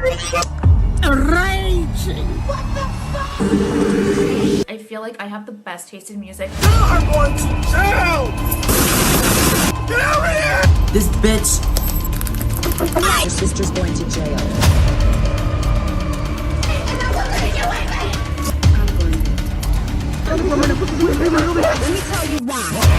Raging. What the fuck? I feel like I have the best taste in music. I'm going to jail! Get out of here! This bitch. Your sister's going to jail. Let me tell you why.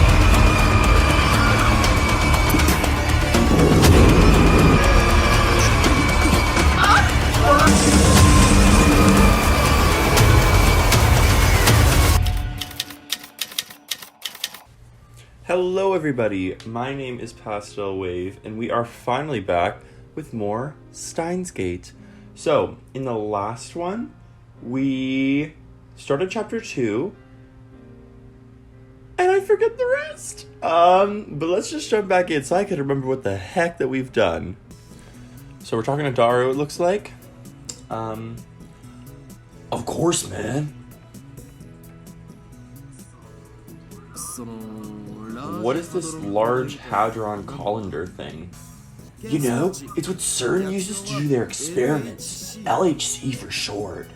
Hello everybody, my name is Pastel Wave, and we are finally back with more Steinsgate. So, in the last one, we started chapter 2, and I forget the rest. But let's just jump back in so I can remember what the heck that we've done. So we're talking to Daru, it looks like. Of course, man. What is this large hadron colander thing? You know, it's what CERN uses to do their experiments. LHC for short.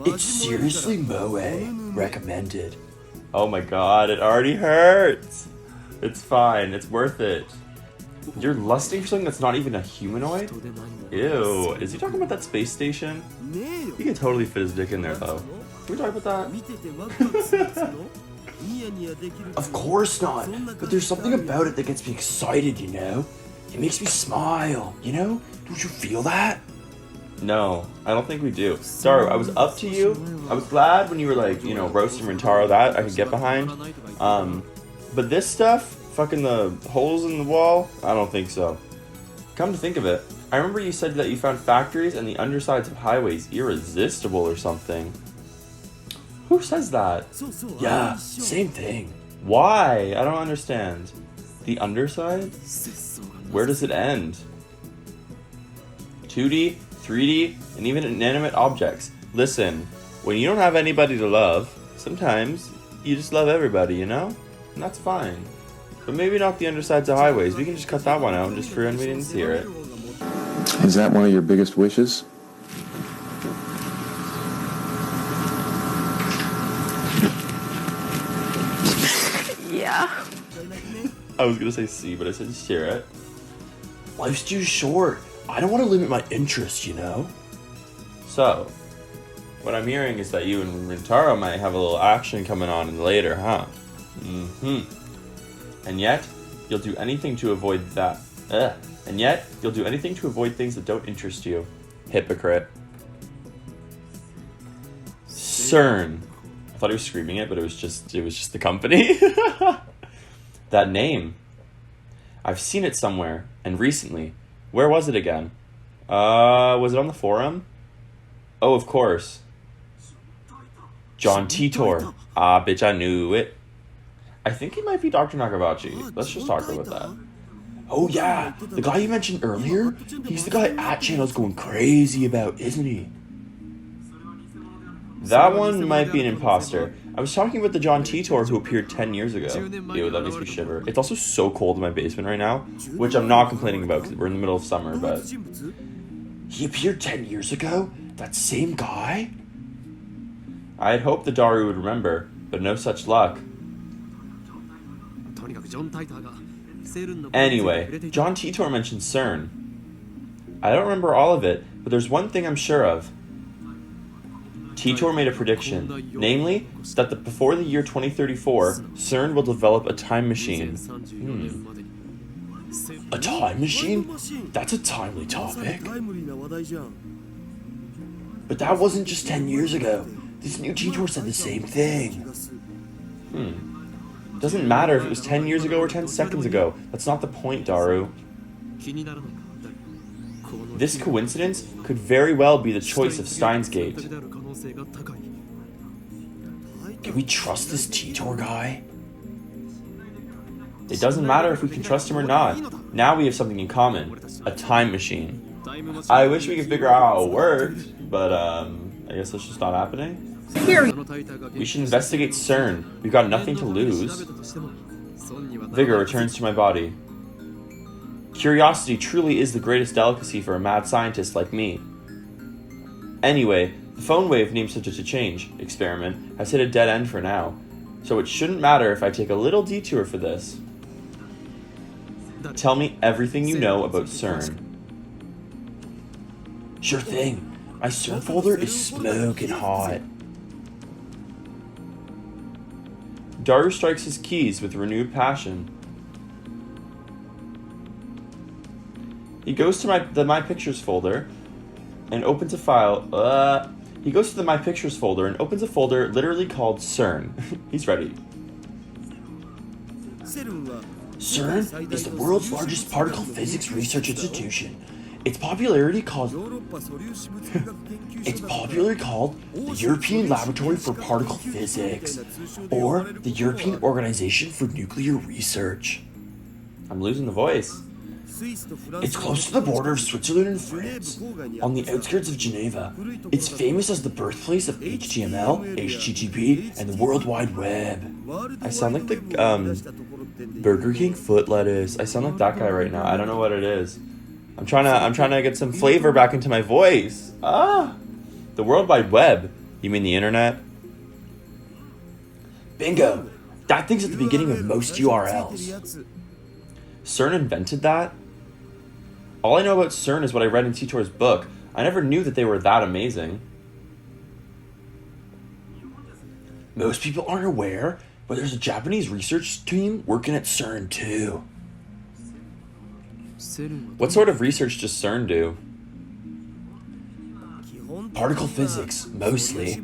It's seriously Moe recommended. Oh my god, it already hurts. It's fine, it's worth it. You're lusting for something that's not even a humanoid? Ew, is he talking about that space station? He could totally fit his dick in there though. Can we talk about that? Of course not, but there's something about it that gets me excited, you know? It makes me smile, you know? Don't you feel that? No, I don't think we do. Daru, I was up to you. I was glad when you were like, you know, roasting Rintaro, that I could get behind. But this stuff, fucking the holes in the wall, I don't think so. Come to think of it, I remember you said that you found factories and the undersides of highways irresistible or something. Who says that? Yeah, same thing. Why? I don't understand. The underside? Where does it end? 2D, 3D, and even inanimate objects. Listen, when you don't have anybody to love, sometimes you just love everybody, you know? And that's fine. But maybe not the undersides of highways. We can just cut that one out just for anybody to hear it. Is that one of your biggest wishes? Yeah. I was gonna say C, but I said share it. Life's too short. I don't want to limit my interests, you know? So, what I'm hearing is that you and Rintaro might have a little action coming on later, huh? And yet, you'll do anything to avoid that. And yet, you'll do anything to avoid things that don't interest you. Hypocrite. CERN. I thought he was screaming it, but it was just the company. That name. I've seen it somewhere, and recently. Where was it again? Was it on the forum? Oh, of course. John Titor. Ah, bitch, I knew it. I think he might be Dr. Nakabachi. Let's just talk about that. Oh yeah, the guy you mentioned earlier? He's the guy @Channel's going crazy about, isn't he? That one might be an imposter. I was talking about the John Titor who appeared 10 years ago. Ew, that makes me shiver. It's also so cold in my basement right now, which I'm not complaining about because we're in the middle of summer, but... He appeared 10 years ago? That same guy? I had hoped the Daru would remember, but no such luck. Anyway, John Titor mentioned CERN. I don't remember all of it, but there's one thing I'm sure of. Titor made a prediction, namely, that before the year 2034, CERN will develop a time machine. A time machine? That's a timely topic. But that wasn't just 10 years ago. This new Titor said the same thing. Doesn't matter if it was 10 years ago or 10 seconds ago. That's not the point, Daru. This coincidence could very well be the choice of Steinsgate. Can we trust this Titor guy? It doesn't matter if we can trust him or not. Now we have something in common. A time machine. I wish we could figure out how it worked, but I guess that's just not happening. We should investigate CERN. We've got nothing to lose. Vigor returns to my body. Curiosity truly is the greatest delicacy for a mad scientist like me. Anyway, the phone wave named subject to change experiment has hit a dead end for now, so it shouldn't matter if I take a little detour for this. Tell me everything you know about CERN. Sure thing. My CERN folder is smoking hot. Daru strikes his keys with renewed passion. He goes to the My Pictures folder and opens a file. He goes to the My Pictures folder and opens a folder literally called CERN. He's ready. CERN is the world's largest particle physics research institution. It's popularly called the European Laboratory for Particle Physics, or the European Organization for Nuclear Research. I'm losing the voice. It's close to the border of Switzerland and France, on the outskirts of Geneva. It's famous as the birthplace of HTML, HTTP, and the World Wide Web. I sound like the Burger King foot lettuce. I sound like that guy right now. I don't know what it is. I'm trying to get some flavor back into my voice. The World Wide Web. You mean the internet? Bingo! That thing's at the beginning of most URLs. CERN invented that? All I know about CERN is what I read in Titor's book. I never knew that they were that amazing. Most people aren't aware, but there's a Japanese research team working at CERN too. What sort of research does CERN do? Particle physics, mostly.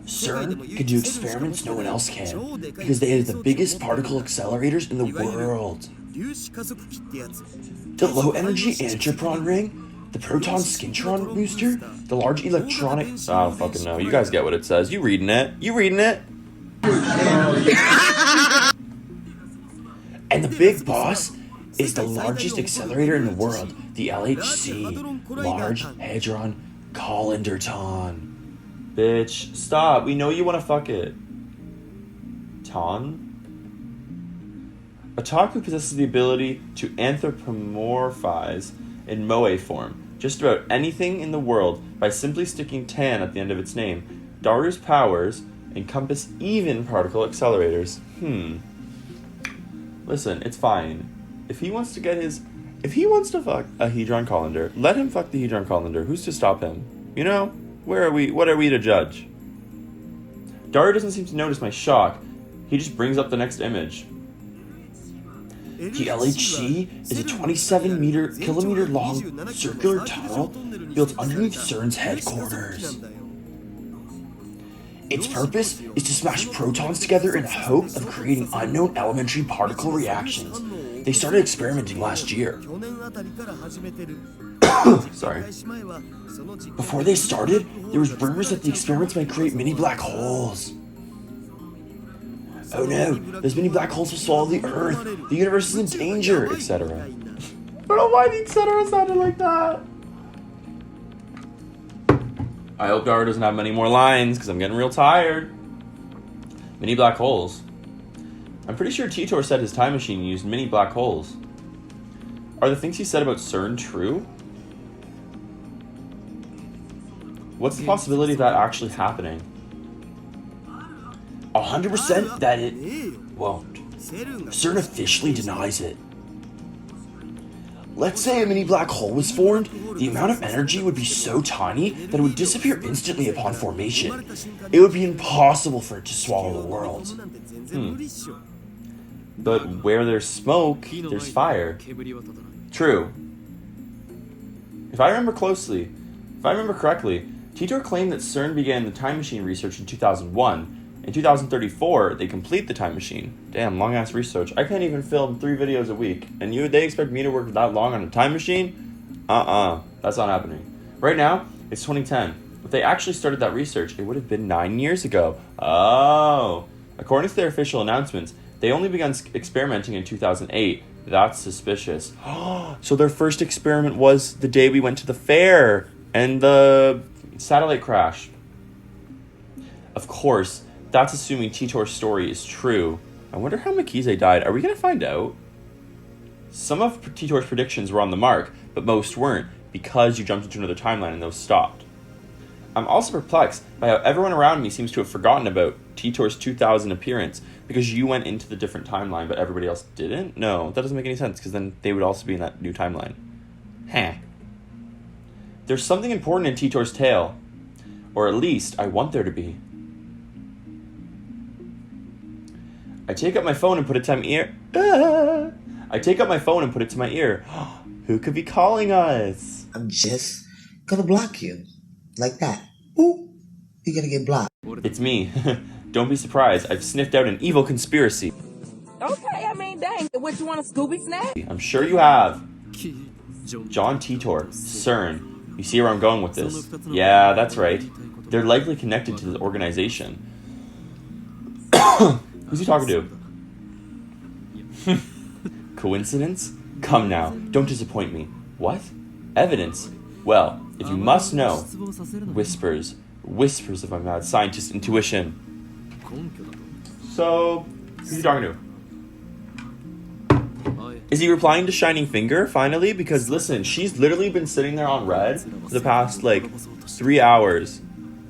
CERN can do experiments no one else can, because they have the biggest particle accelerators in the world. The low-energy antipron ring, the proton skintron booster, the large electronic... I don't fucking know. You guys get what it says. You reading it? You reading it? And the big boss is the largest accelerator in the world, the LHC, Large Hadron Colliderton. Bitch, stop. We know you want to fuck it. Ton? A taku possesses the ability to anthropomorphize in moe form just about anything in the world by simply sticking tan at the end of its name. Daru's powers encompass even particle accelerators. Listen, it's fine. If he wants to fuck a Hadron Collider, let him fuck the Hadron Collider. Who's to stop him? You know? What are we to judge? Daru doesn't seem to notice my shock. He just brings up the next image. The LHC is a 27-kilometer long circular tunnel built underneath CERN's headquarters. Its purpose is to smash protons together in the hope of creating unknown elementary particle reactions. They started experimenting last year. Sorry. Before they started, there was rumors that the experiments might create mini black holes. Oh no, those mini black holes will swallow the Earth. The universe is in danger, etc. I don't know why the etc. sounded like that. I hope Daru doesn't have many more lines, because I'm getting real tired. Mini black holes. I'm pretty sure Titor said his time machine used mini black holes. Are the things he said about CERN true? What's the possibility of that actually happening? 100% that it won't. CERN officially denies it. Let's say a mini black hole was formed, the amount of energy would be so tiny that it would disappear instantly upon formation. It would be impossible for it to swallow the world. But where there's smoke, there's fire. True. If I remember correctly, Titor claimed that CERN began the time machine research in 2001. In 2034, they complete the time machine. Damn, long-ass research. I can't even film 3 videos a week. And they expect me to work that long on a time machine? That's not happening. Right now, it's 2010. If they actually started that research, it would have been 9 years ago. Oh. According to their official announcements, they only began experimenting in 2008. That's suspicious. So their first experiment was the day we went to the fair and the satellite crashed. Of course, that's assuming Titor's story is true. I wonder how Mikize died. Are we going to find out? Some of Titor's predictions were on the mark, but most weren't, because you jumped into another timeline and those stopped. I'm also perplexed by how everyone around me seems to have forgotten about Titor's 2000 appearance, because you went into the different timeline, but everybody else didn't? No, that doesn't make any sense, because then they would also be in that new timeline. Huh. There's something important in Titor's tale. Or at least, I want there to be. I take up my phone and put it to my ear. I take up my phone and put it to my ear. Who could be calling us? I'm just gonna block you. Like that. Ooh, you're gonna get blocked. It's me. Don't be surprised. I've sniffed out an evil conspiracy. Okay, I mean, dang. What, you want a Scooby snack? I'm sure you have. John Titor, CERN. You see where I'm going with this? Yeah, that's right. They're likely connected to the organization. Who's he talking to? Coincidence? Come now, don't disappoint me. What? Evidence? Well, if you must know, whispers of my mad scientist intuition. So, who's he talking to? Is he replying to Shining Finger, finally? Because listen, she's literally been sitting there on red for the past, 3 hours.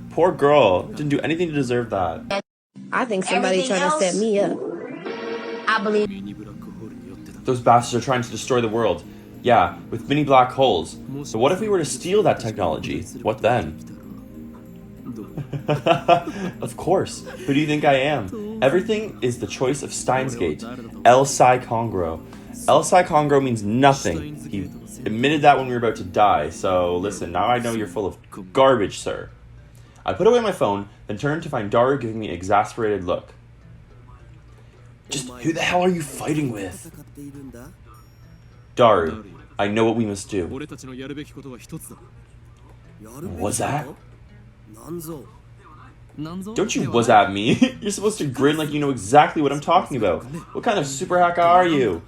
Poor girl. Didn't do anything to deserve that. I think somebody trying to set me up. I believe. Those bastards are trying to destroy the world. Yeah, with mini black holes. So what if we were to steal that technology? What then? Of course. Who do you think I am? Everything is the choice of Steinsgate. El Psi Congro. El Psi Congro means nothing. He admitted that when we were about to die. So listen, now I know you're full of garbage, sir. I put away my phone, then turned to find Daru giving me an exasperated look. Just who the hell are you fighting with? Daru, I know what we must do. What's that? Don't you was at me. You're supposed to grin like you know exactly what I'm talking about. What kind of super hacker are you?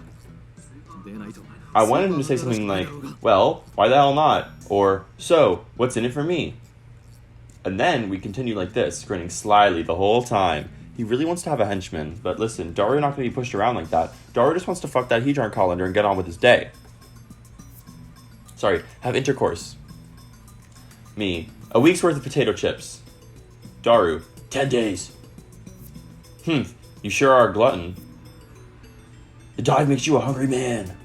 I wanted him to say something like, well, why the hell not? Or, so, what's in it for me? And then we continue like this, grinning slyly the whole time. He really wants to have a henchman, but listen, Daru not going to be pushed around like that. Daru just wants to fuck that Hedron colander and get on with his day. Sorry, have intercourse. Me, a week's worth of potato chips. Daru, 10 days. You sure are a glutton. The dive makes you a hungry man.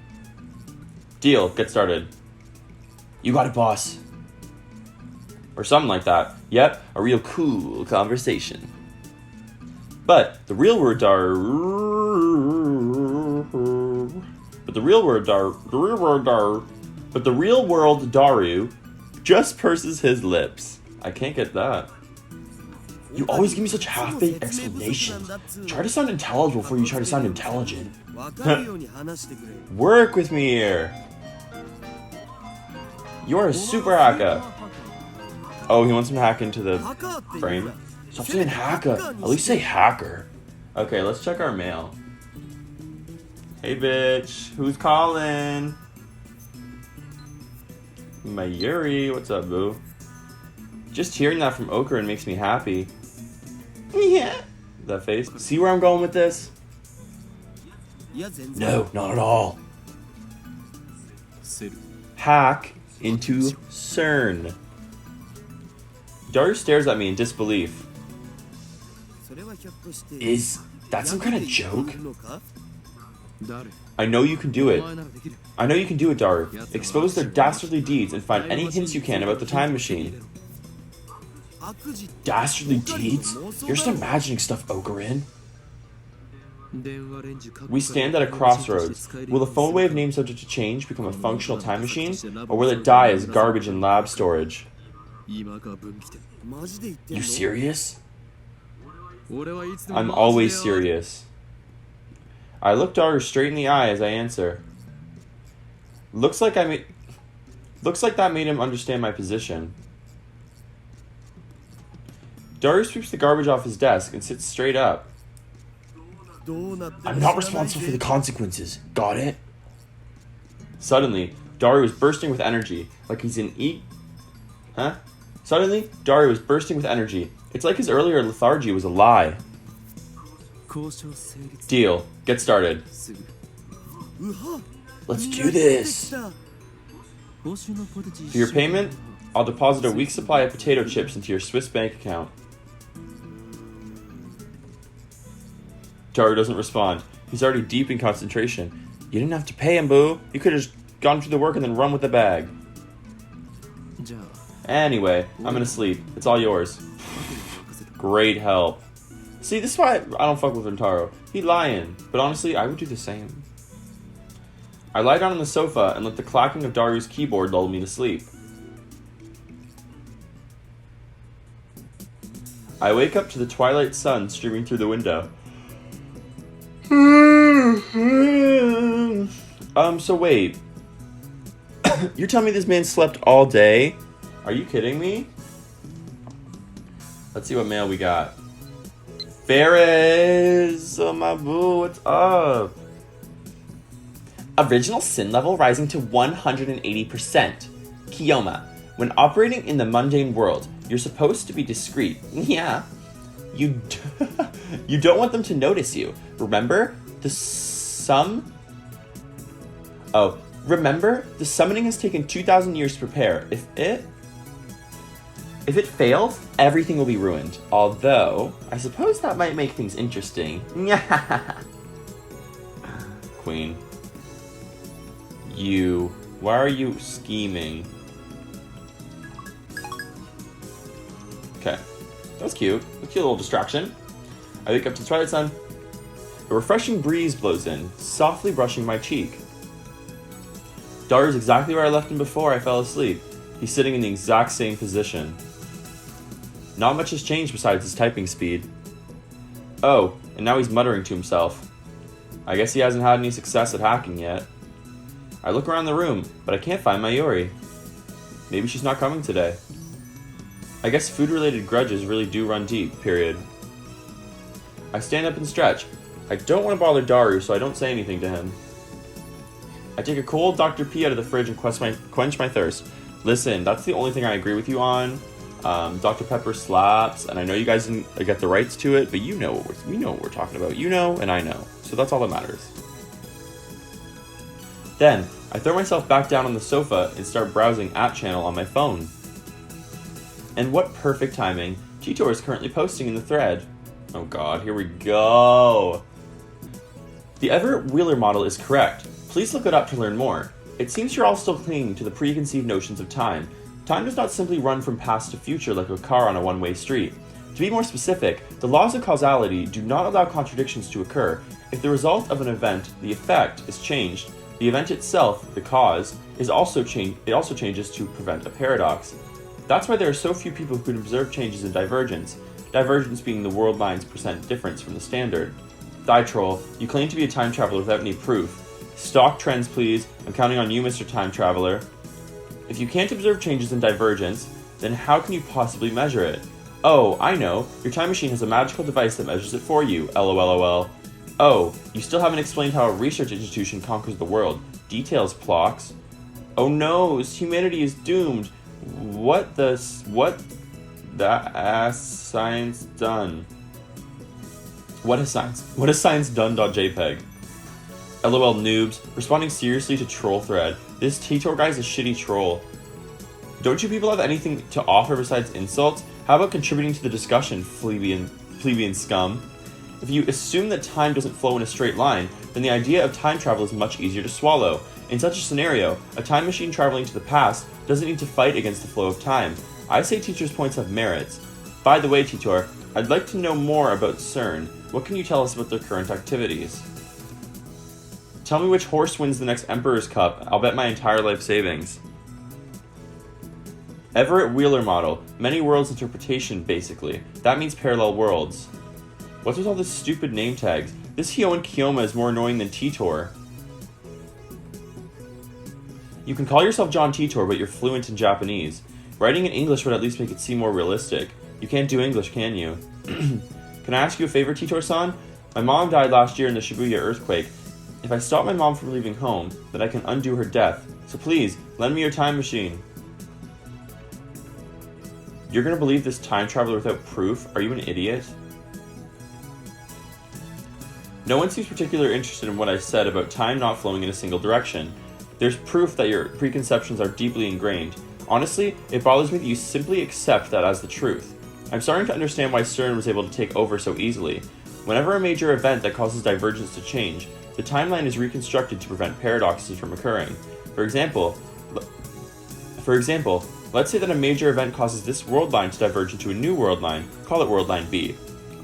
Deal, get started. You got it, boss. Or something like that. Yep, a real cool conversation. But the real word Daru just purses his lips. I can't get that. You always give me such half-baked explanations. Try to sound intelligible before you try to sound intelligent. Work with me here. You're a super hacker. Oh, he wants him to hack into the frame. Stop saying hacker. At least say hacker. Okay, let's check our mail. Hey, bitch. Who's calling? Mayuri. What's up, boo? Just hearing that from Okran makes me happy. Yeah. That face. See where I'm going with this? No, not at all. Hack into CERN. Daru stares at me in disbelief. Is that some kind of joke? I know you can do it. I know you can do it, Daru. Expose their dastardly deeds and find any hints you can about the time machine. Dastardly deeds? You're just imagining stuff, Okarin. We stand at a crossroads. Will the phone wave named subject to change become a functional time machine, or will it die as garbage in lab storage? You serious? I'm always serious. I look Daru straight in the eye as I answer. Looks like that made him understand my position. Daru sweeps the garbage off his desk and sits straight up. I'm not responsible for the consequences. Got it? Suddenly, Daru is bursting with energy, like he's in Suddenly, Daru is bursting with energy. It's like his earlier lethargy was a lie. Deal. Get started. Let's do this. For your payment, I'll deposit a week's supply of potato chips into your Swiss bank account. Daru doesn't respond. He's already deep in concentration. You didn't have to pay him, boo. You could have just gone through the work and then run with the bag. Anyway, I'm gonna sleep. It's all yours. Great help. See, this is why I don't fuck with Rentaro. He lying, but honestly, I would do the same. I lie down on the sofa and let the clacking of Daru's keyboard lull me to sleep. I wake up to the twilight sun streaming through the window. So wait. You're telling me this man slept all day? Are you kidding me? Let's see what mail we got. Ferris! Oh my boo, what's up? Original sin level rising to 180%. Kiyoma. When operating in the mundane world, you're supposed to be discreet. Yeah. You don't want them to notice you. Remember? Remember? The summoning has taken 2,000 years to prepare. If it fails, everything will be ruined. Although, I suppose that might make things interesting. Queen. Why are you scheming? Okay. That was cute. A cute little distraction. I wake up to the twilight sun. A refreshing breeze blows in, softly brushing my cheek. Daru's exactly where I left him before I fell asleep. He's sitting in the exact same position. Not much has changed besides his typing speed. Oh, and now he's muttering to himself. I guess he hasn't had any success at hacking yet. I look around the room, but I can't find Mayuri. Maybe she's not coming today. I guess food-related grudges really do run deep, period. I stand up and stretch. I don't want to bother Daru, so I don't say anything to him. I take a cold Dr. P out of the fridge and quench my thirst. Listen, that's the only thing I agree with you on. Dr. Pepper slaps, and I know you guys didn't get the rights to it, but you know what we're talking about. You know, and I know. So that's all that matters. Then, I throw myself back down on the sofa and start browsing App Channel on my phone. And what perfect timing. Titor is currently posting in the thread. Oh god, here we go. The Everett Wheeler model is correct. Please look it up to learn more. It seems you're all still clinging to the preconceived notions of time. Time does not simply run from past to future like a car on a one-way street. To be more specific, the laws of causality do not allow contradictions to occur. If the result of an event, the effect, is changed, the event itself, the cause, it also changes to prevent a paradox. That's why there are so few people who can observe changes in divergence, divergence being the world line's percent difference from the standard. Troll, you claim to be a time traveler without any proof. Stock trends, please. I'm counting on you, Mr. Time Traveler. If you can't observe changes in divergence, then how can you possibly measure it? Oh, I know. Your time machine has a magical device that measures it for you. LOLOL. Oh, you still haven't explained how a research institution conquers the world. Details, Plox. Oh no, humanity is doomed. What the ass science done? What has science done? .jpg. LOL noobs, responding seriously to troll thread. This Titor guy's a shitty troll. Don't you people have anything to offer besides insults? How about contributing to the discussion, plebeian scum? If you assume that time doesn't flow in a straight line, then the idea of time travel is much easier to swallow. In such a scenario, a time machine traveling to the past doesn't need to fight against the flow of time. I say Titor's points have merits. By the way, Titor, I'd like to know more about CERN. What can you tell us about their current activities? Tell me which horse wins the next Emperor's Cup. I'll bet my entire life savings. Everett Wheeler model. Many worlds interpretation, basically. That means parallel worlds. What's with all this stupid name tags? This Hyo and Kiyoma is more annoying than Titor. You can call yourself John Titor, but you're fluent in Japanese. Writing in English would at least make it seem more realistic. You can't do English, can you? Can I ask you a favor, Titor-san? My mom died last year in the Shibuya earthquake. If I stop my mom from leaving home, then I can undo her death. So please, lend me your time machine. You're gonna believe this time traveler without proof? Are you an idiot? No one seems particularly interested in what I said about time not flowing in a single direction. There's proof that your preconceptions are deeply ingrained. Honestly, it bothers me that you simply accept that as the truth. I'm starting to understand why CERN was able to take over so easily. Whenever a major event that causes divergence to change, the timeline is reconstructed to prevent paradoxes from occurring. For example, let's say that a major event causes this world line to diverge into a new world line, call it world line B.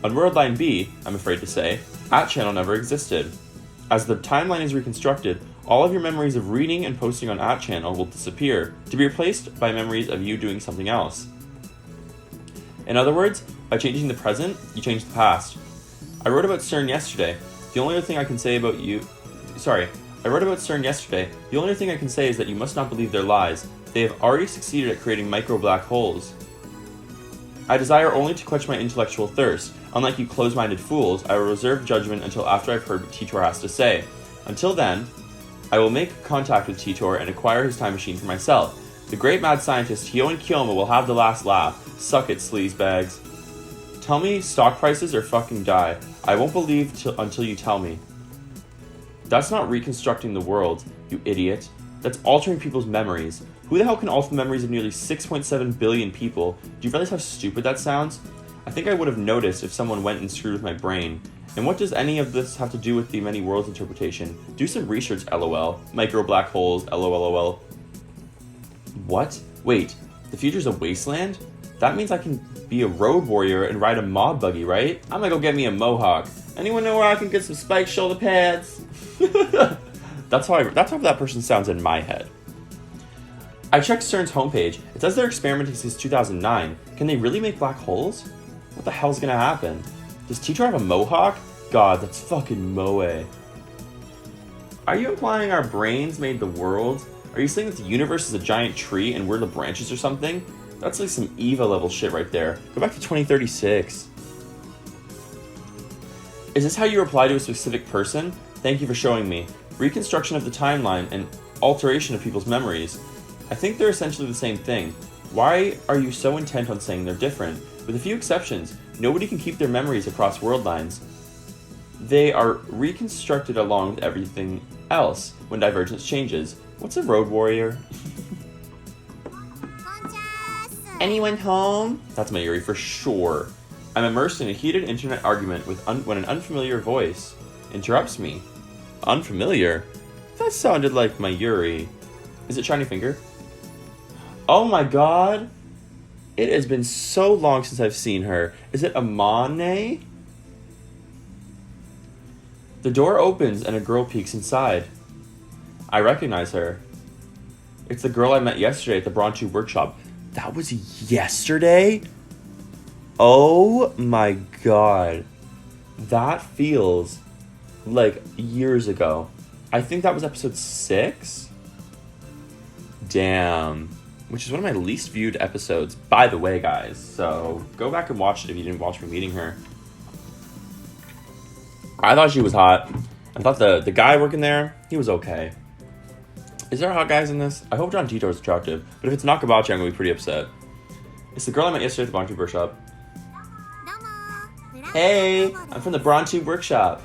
On world line B, I'm afraid to say, @channel never existed. As the timeline is reconstructed, all of your memories of reading and posting on @channel will disappear, to be replaced by memories of you doing something else. In other words, by changing the present, you change the past. I wrote about CERN yesterday. The only other thing I can say about I wrote about CERN yesterday. The only thing I can say is that you must not believe their lies. They have already succeeded at creating micro black holes. I desire only to quench my intellectual thirst. Unlike you close-minded fools, I will reserve judgment until after I've heard what Titor has to say. Until then, I will make contact with Titor and acquire his time machine for myself. The great mad scientist Hyo and Kyoma will have the last laugh. Suck it, sleazebags. Tell me stock prices or fucking die. I won't believe until you tell me. That's not reconstructing the world, you idiot. That's altering people's memories. Who the hell can alter the memories of nearly 6.7 billion people? Do you realize how stupid that sounds? I think I would have noticed if someone went and screwed with my brain. And what does any of this have to do with the many worlds interpretation? Do some research, lol. Micro black holes, lol. What? Wait, the future's a wasteland? That means I can be a road warrior and ride a mob buggy, right? I'm gonna go get me a mohawk. Anyone know where I can get some spiked shoulder pads? That's how that person sounds in my head. I checked CERN's homepage. It says they're experimenting since 2009. Can they really make black holes? What the hell's gonna happen? Does Teacher have a mohawk? God, that's fucking moe. Are you implying our brains made the world? Are you saying that the universe is a giant tree and we're the branches or something? That's like some EVA level shit right there. Go back to 2036. Is this how you reply to a specific person? Thank you for showing me. Reconstruction of the timeline and alteration of people's memories. I think they're essentially the same thing. Why are you so intent on saying they're different? With a few exceptions, nobody can keep their memories across world lines. They are reconstructed along with everything else when divergence changes. What's a road warrior? Anyone home? That's my Yuri for sure. I'm immersed in a heated internet argument when an unfamiliar voice interrupts me. Unfamiliar? That sounded like my Yuri. Is it Shiny Finger? Oh my god! It has been so long since I've seen her. Is it Amane? The door opens and a girl peeks inside. I recognize her. It's the girl I met yesterday at the Bronchu workshop. That was yesterday? Oh my god. That feels like years ago. I think that was episode 6? Damn. Which is one of my least viewed episodes, by the way, guys. So go back and watch it if you didn't watch me meeting her. I thought she was hot. I thought the guy working there, he was okay. Is there hot guys in this? I hope John Tito is attractive, but if it's not Kabachi, I'm gonna be pretty upset. It's the girl I met yesterday at the Bronchu workshop. Hey, I'm from the Bronchu workshop.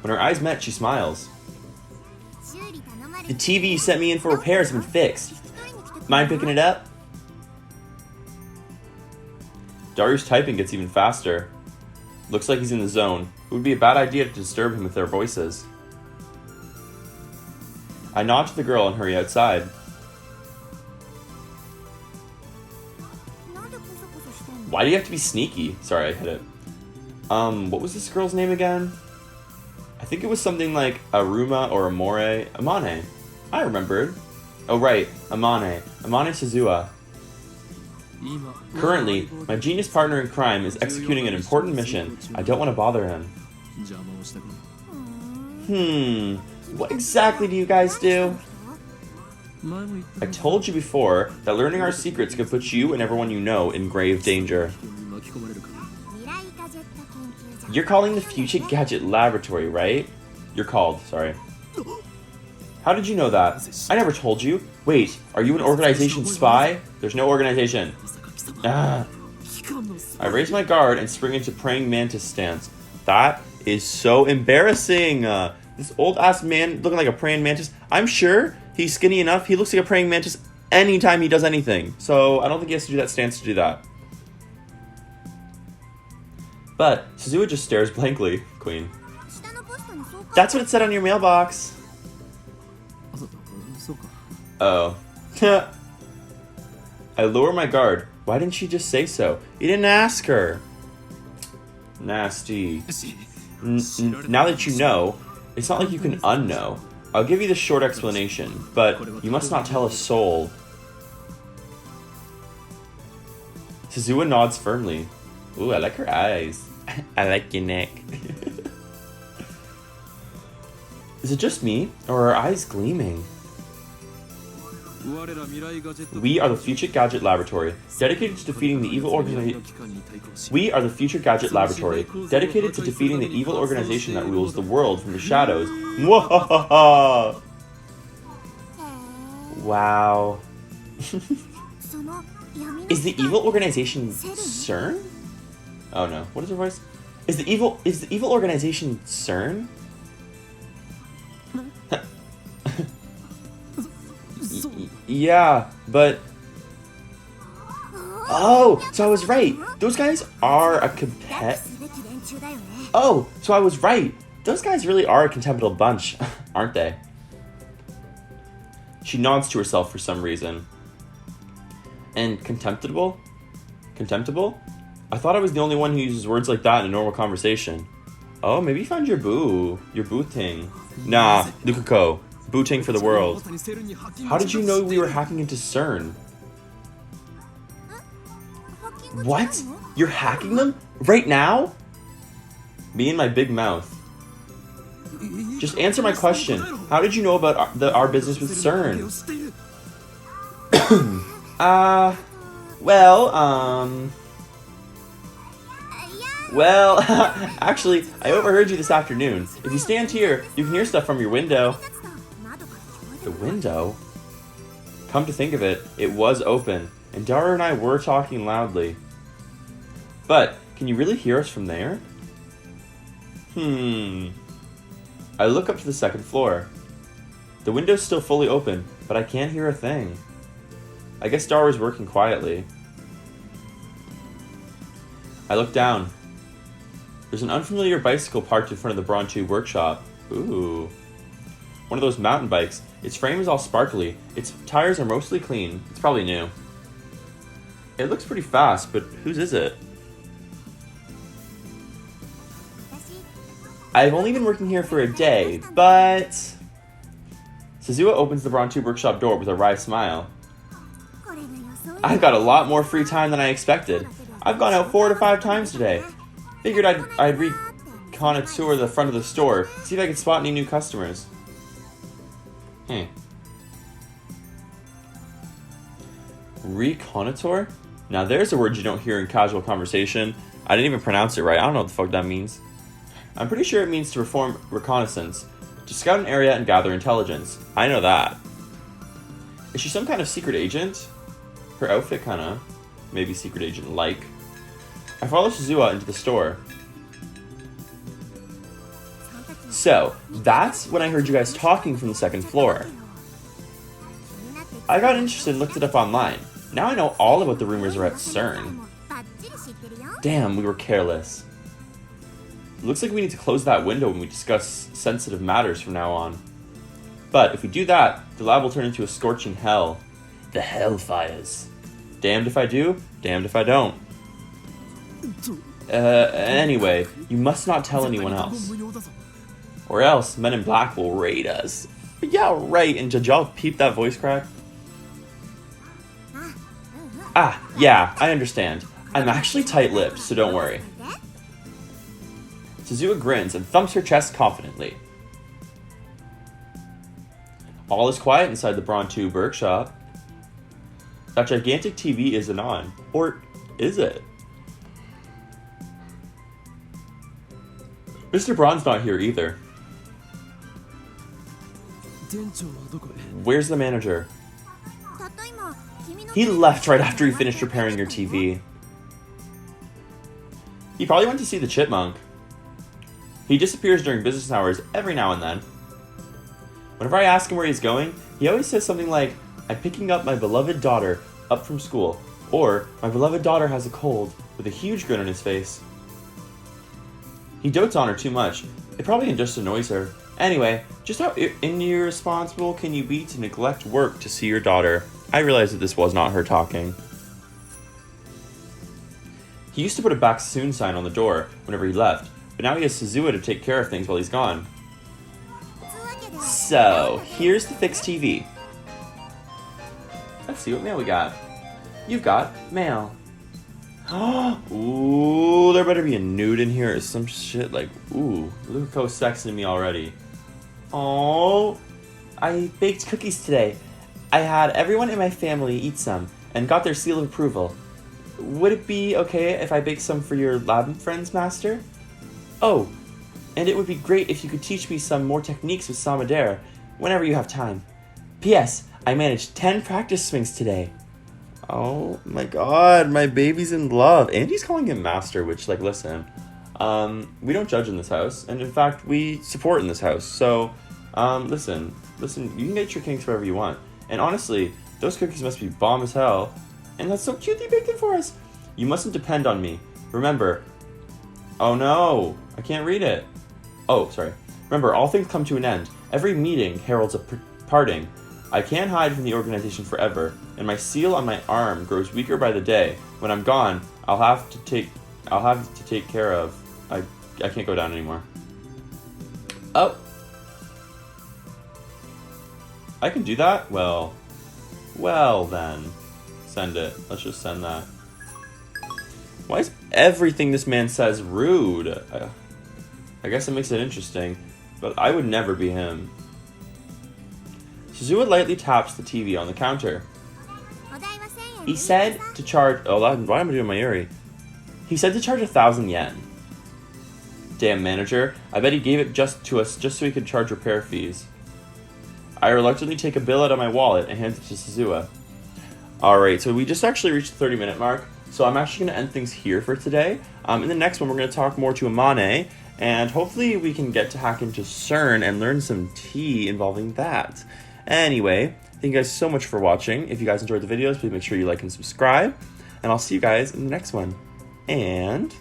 When our eyes met, she smiles. The TV you sent me in for repairs has been fixed. Mind picking it up? Daru's typing gets even faster. Looks like he's in the zone. It would be a bad idea to disturb him with their voices. I nod to the girl and hurry outside. Why do you have to be sneaky? Sorry, I hit it. What was this girl's name again? I think it was something like Aruma or Amore. Amane. I remembered. Oh right, Amane. Amane Suzuha. Currently, my genius partner in crime is executing an important mission. I don't want to bother him. What exactly do you guys do? I told you before that learning our secrets could put you and everyone you know in grave danger. You're calling the Future Gadget Laboratory, right? You're called, sorry. How did you know that? I never told you. Wait, are you an organization spy? There's no organization. Ah. I raise my guard and spring into praying mantis stance. That is so embarrassing. This old ass man looking like a praying mantis. I'm sure he's skinny enough. He looks like a praying mantis anytime he does anything. So I don't think he has to do that stance to do that. But Suzuha just stares blankly, Queen. That's what it said on your mailbox. Oh. I lower my guard. Why didn't she just say so? You didn't ask her. Nasty. Now that you know, it's not like you can unknow. I'll give you the short explanation, but you must not tell a soul. Suzuha nods firmly. Ooh, I like her eyes. I like your neck. Is it just me, or are eyes gleaming? We are the Future Gadget Laboratory, dedicated to defeating the evil organization. We are the Future Gadget Laboratory, dedicated to defeating the evil organization that rules the world from the shadows. Mwahaha! Wow. Is the evil organization CERN? Oh no! What is her voice? Is the evil organization CERN? Yeah, but... Oh, so I was right. Those guys are a Oh, so I was right. Those guys really are a contemptible bunch, aren't they? She nods to herself for some reason. And contemptible? Contemptible? I thought I was the only one who uses words like that in a normal conversation. Oh, maybe you found your boo ting. Nah, Lukako. Booting for the world. How did you know we were hacking into CERN? What? You're hacking them? Right now? Me and my big mouth. Just answer my question. How did you know about our business with CERN? Well, actually, I overheard you this afternoon. If you stand here, you can hear stuff from your window. The window? Come to think of it, it was open, and Dara and I were talking loudly. But, can you really hear us from there? I look up to the second floor. The window's still fully open, but I can't hear a thing. I guess Dara's working quietly. I look down. There's an unfamiliar bicycle parked in front of the Brontu workshop. Ooh. One of those mountain bikes. Its frame is all sparkly. Its tires are mostly clean. It's probably new. It looks pretty fast, but whose is it? I've only been working here for a day, but... Suzuha opens the Brontu workshop door with a wry smile. I've got a lot more free time than I expected. I've gone out 4 to 5 times today. Figured I'd reconnoiter the front of the store, see if I could spot any new customers. Reconnoiter? Now there's a word you don't hear in casual conversation. I didn't even pronounce it right. I don't know what the fuck that means. I'm pretty sure it means to perform reconnaissance, to scout an area and gather intelligence. I know that. Is she some kind of secret agent? Her outfit kinda, maybe secret agent-like. I follow Suzuha into the store. So, that's when I heard you guys talking from the second floor. I got interested and looked it up online. Now I know all about the rumors are at CERN. Damn, we were careless. It looks like we need to close that window when we discuss sensitive matters from now on. But if we do that, the lab will turn into a scorching hell. The hellfires. Damned if I do, damned if I don't. Anyway, you must not tell anyone else. Or else Men in Black will raid us. Yeah, right, and did y'all peep that voice crack? Ah, yeah, I understand. I'm actually tight-lipped, so don't worry. Suzuha grins and thumps her chest confidently. All is quiet inside the Brontu workshop. That gigantic TV isn't on. Or is it? Mr. Braun's not here either. Where's the manager? He left right after he finished repairing your TV. He probably went to see the chipmunk. He disappears during business hours every now and then. Whenever I ask him where he's going, he always says something like, "I'm picking up my beloved daughter up from school," or "My beloved daughter has a cold," with a huge grin on his face. He dotes on her too much. It probably just annoys her. Anyway, just how irresponsible can you be to neglect work to see your daughter? I realized that this was not her talking. He used to put a "back soon" sign on the door whenever he left, but now he has Suzuha to take care of things while he's gone. So, here's the fixed TV. Let's see what mail we got. You've got mail. Ooh, there better be a nude in here or some shit like, ooh, look how sexy to me already. Oh, I baked cookies today. I had everyone in my family eat some and got their seal of approval. Would it be okay if I baked some for your lab friends, Master? Oh, and it would be great if you could teach me some more techniques with Samadera whenever you have time. P.S. I managed 10 practice swings today. Oh my god, my baby's in love. And he's calling him Master, which, like, listen, we don't judge in this house, and in fact, we support in this house. So, listen, you can get your kinks wherever you want. And honestly, those cookies must be bomb as hell. And that's so cute they baked them for us. You mustn't depend on me. Remember, oh no, I can't read it. Oh, sorry. Remember, all things come to an end. Every meeting heralds a parting. I can't hide from the organization forever, and my seal on my arm grows weaker by the day. When I'm gone, I'll have to take care of. I can't go down anymore. Oh. I can do that? Well then. Send it. Let's just send that. Why is everything this man says rude? I guess it makes it interesting, but I would never be him. Suzuha lightly taps the TV on the counter. He said to charge... Oh, why am I doing my Yuri? He said to charge 1,000 yen. Damn manager. I bet he gave it to us just so he could charge repair fees. I reluctantly take a bill out of my wallet and hand it to Suzuha. Alright, so we just actually reached the 30-minute mark, so I'm actually going to end things here for today. In the next one, we're going to talk more to Amane, and hopefully we can get to hack into CERN and learn some tea involving that. Anyway, thank you guys so much for watching. If you guys enjoyed the videos, please make sure you like and subscribe, and I'll see you guys in the next one. And...